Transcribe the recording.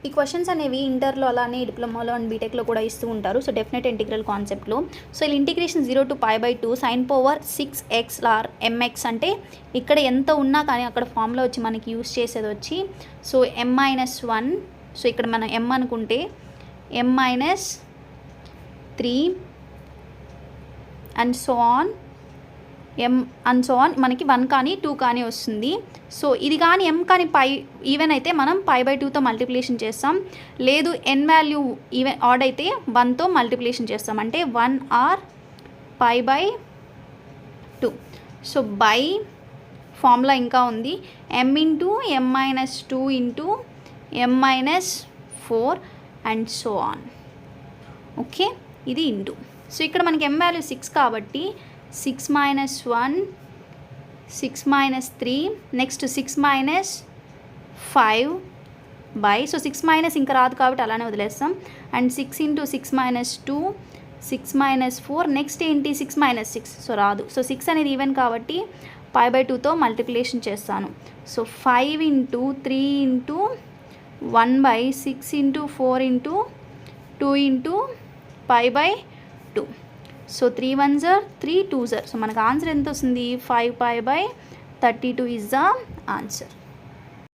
ఈ క్వశ్చన్స్ అనేవి ఇంటర్లో అలానే డిప్లొమాలో అండ్ బీటెక్లో కూడా ఇస్తూ ఉంటారు. సో డెఫినెట్ ఇంటిగ్రల్ కాన్సెప్ట్లో. సో ఇలా integration 0 to π/2 sin power 6x or mx అంటే ఇక్కడ ఎంత ఉన్నా కానీ అక్కడ ఫార్ములా వచ్చి మనకి యూస్ చేసేది వచ్చి సో m-1. సో ఇక్కడ మనం m అనుకుంటే m-3 అండ్ సో ఆన్ మనకి 1 కానీ 2 కానీ వస్తుంది. సో ఇది కానీ m కానీ పై ఈవెన్ అయితే మనం π/2తో మల్టిప్లికేషన్ చేస్తాం. లేదు n వాల్యూ ఈవెన్ ఆడ్ అయితే 1తో మల్టిప్లికేషన్ చేస్తాం, అంటే 1 ఆర్ π/2. సో బై ఫార్ములా ఇంకా ఉంది, m into m-2 into m-4 and so on. Okay, ఇది ఇంటూ. సో ఇక్కడ మనకి m వాల్యూ 6 కాబట్టి 6 - 1 6 - 3 నెక్స్ట్ 6 - 5 బై, సో 6 మైనస్ ఇంకా రాదు కాబట్టి అలానే వదిలేస్తాం. అండ్ 6 ఇంటూ 6 - 2 6 - 4 నెక్స్ట్ ఏంటి 6 - 6, సో రాదు. సో 6 అనేది ఈవెన్ కాబట్టి π/2తో మల్టిప్లికేషన్ చేస్తాను. So 5 into 3 into 1/6 into 4 into 2 into π/2. So 3 1s are 3 2s are. So మనకు ఆన్సర్ ఎంత వస్తుంది 5π/32 ఈజ్ ద ఆన్సర్.